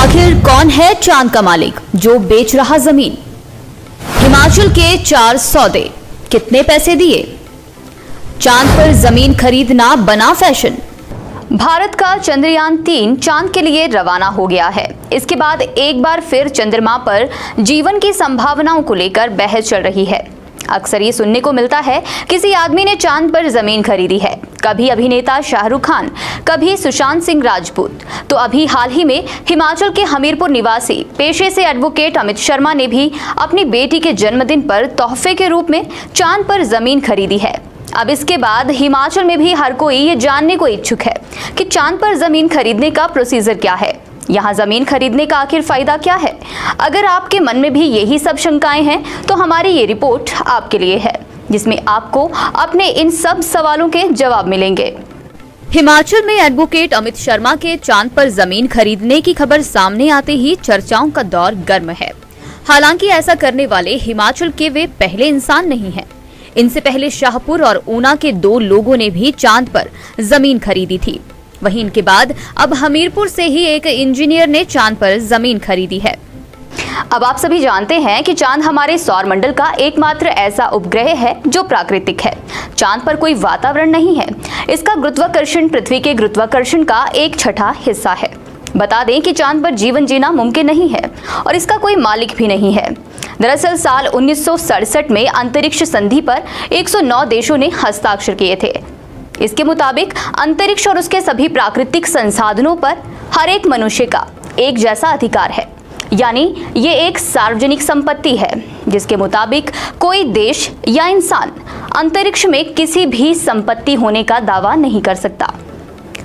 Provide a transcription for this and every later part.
आखिर कौन है चांद का मालिक जो बेच रहा जमीन? हिमाचल के 4 सौदे, कितने पैसे दिए? चांद पर जमीन खरीदना बना फैशन। भारत का चंद्रयान 3 चांद के लिए रवाना हो गया है। इसके बाद एक बार फिर चंद्रमा पर जीवन की संभावनाओं को लेकर बहस चल रही है। अक्सर ये सुनने को मिलता है किसी आदमी ने चांद पर जमीन खरीदी है, कभी अभिनेता शाहरुख खान, कभी सुशांत सिंह राजपूत, तो अभी हाल ही में हिमाचल के हमीरपुर निवासी पेशे से एडवोकेट अमित शर्मा ने भी अपनी बेटी के जन्मदिन पर तोहफे के रूप में चांद पर जमीन खरीदी है। अब इसके बाद हिमाचल में भी हर कोई ये जानने को इच्छुक है कि चांद पर जमीन खरीदने का प्रोसीजर क्या है, यहाँ जमीन खरीदने का आखिर फायदा क्या है। अगर आपके मन में भी यही सब शंकाएं हैं तो हमारी ये रिपोर्ट आपके लिए है, जिसमें आपको अपने इन सब सवालों के जवाब मिलेंगे। हिमाचल में एडवोकेट अमित शर्मा के चांद पर जमीन खरीदने की खबर सामने आते ही चर्चाओं का दौर गर्म है। हालांकि ऐसा करने वाले हिमाचल के वे पहले इंसान नहीं हैं। इनसे पहले शाहपुर और ऊना के 2 लोगों ने भी चांद पर जमीन खरीदी थी। वहीं इनके बाद अब हमीरपुर से ही एक इंजीनियर ने चांद पर जमीन खरीदी है। अब आप सभी जानते हैं कि चांद हमारे सौर मंडल का एकमात्र ऐसा उपग्रह है जो प्राकृतिक है। चांद पर कोई वातावरण नहीं है। इसका गुरुत्वाकर्षण पृथ्वी के गुरुत्वाकर्षण का 1/6 हिस्सा है। बता दें कि चांद पर जीवन जीना मुमकिन नहीं है और इसका कोई मालिक भी नहीं है। दरअसल साल 1967 में अंतरिक्ष संधि पर 109 देशों ने हस्ताक्षर किए थे। इसके मुताबिक अंतरिक्ष और उसके सभी प्राकृतिक संसाधनों पर हर एक मनुष्य का एक जैसा अधिकार है, यानी ये एक सार्वजनिक संपत्ति है, जिसके मुताबिक कोई देश या इंसान अंतरिक्ष में किसी भी संपत्ति होने का दावा नहीं कर सकता।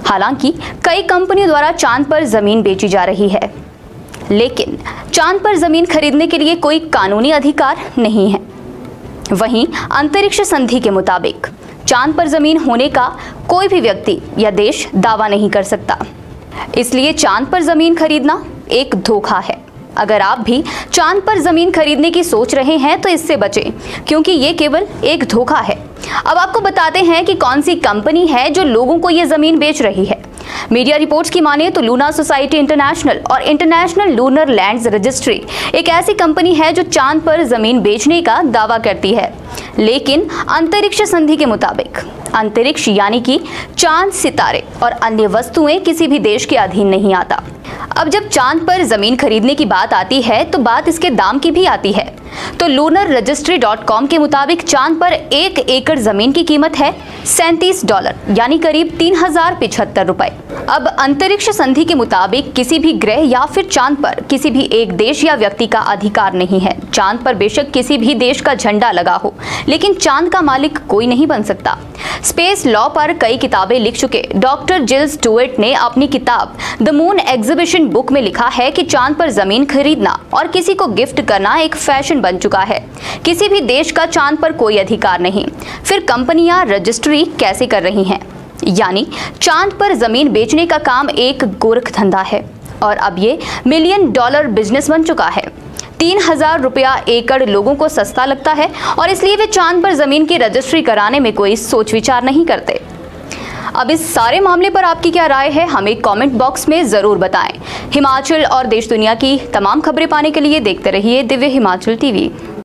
हालांकि कई कंपनियों द्वारा चांद पर जमीन बेची जा रही है, लेकिन चांद पर जमीन खरीदने के लिए कोई कानूनी अधिकार नहीं है। वहीं अंतरिक्ष संधि के मुताबिक चांद पर जमीन होने का कोई भी व्यक्ति या देश दावा नहीं कर सकता। इसलिए चांद पर जमीन खरीदना एक धोखा है। अगर आप भी चांद पर जमीन खरीदने की सोच रहे हैं तो इससे बचें, क्योंकि ये केवल एक धोखा है। अब आपको बताते हैं कि कौन सी कंपनी है जो लोगों को ये जमीन बेच रही है। मीडिया रिपोर्ट्स की माने तो लूना सोसाइटी इंटरनेशनल और इंटरनेशनल लूनर लैंड्स रजिस्ट्री एक ऐसी कंपनी है जो चांद पर जमीन बेचने का दावा करती है। लेकिन अंतरिक्ष संधि के मुताबिक अंतरिक्ष यानी कि चांद, सितारे और अन्य वस्तुएं किसी भी देश के अधीन नहीं आता। अब जब चांद पर जमीन खरीदने की बात आती है तो बात इसके दाम की भी आती है। तो lunarregistry.com के मुताबिक चांद पर 1 एकड़ जमीन की कीमत है $37, यानी करीब 3075 रुपए। अब अंतरिक्ष संधि के मुताबिक किसी भी ग्रह या फिर चांद पर किसी भी एक देश या व्यक्ति का अधिकार नहीं है। चांद पर बेशक किसी भी देश का झंडा लगा हो, लेकिन चांद का मालिक कोई नहीं बन सकता। स्पेस लॉ पर कई किताबें लिख चुके डॉक्टर जिल स्टुअर्ट ने अपनी किताब द मून एग्जीबिशन बुक में लिखा है कि चांद पर जमीन खरीदना और किसी को गिफ्ट करना एक फैशन बन चुका है। किसी भी देश का चांद पर कोई अधिकार नहीं। फिर कंपनियां रजिस्ट्री कैसे कर रही हैं? यानी चांद पर जमीन बेचने का काम एक गोरख धंधा है और अब ये $1 मिलियन बिजनेस बन चुका है। 3000 रुपया एकड़ लोगों को सस्ता लगता है और इसलिए वे चांद पर जमीन की रजिस्ट्री कराने में कोई सोच विचार नहीं करते। अब इस सारे मामले पर आपकी क्या राय है, हमें कमेंट बॉक्स में जरूर बताएं। हिमाचल और देश दुनिया की तमाम खबरें पाने के लिए देखते रहिए दिव्य हिमाचल टीवी।